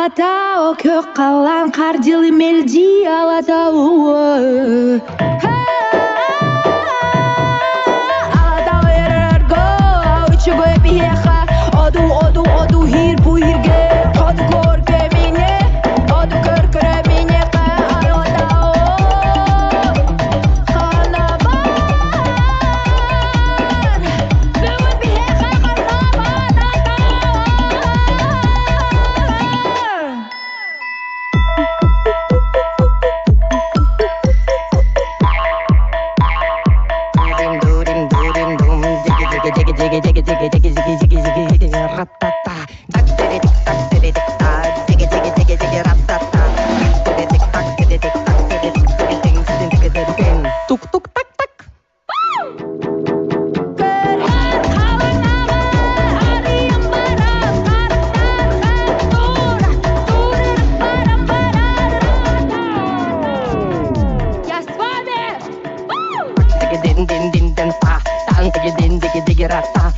Алатау көк қалан қардилы мелди Алатау Алатау ерерго Аучуго епиеха Оду хир пуирге Оду көрге мине Оду көркіре мине Алатау Ханабар Бүгін пиеха Din din din din pa, tan digi din digi digi rata.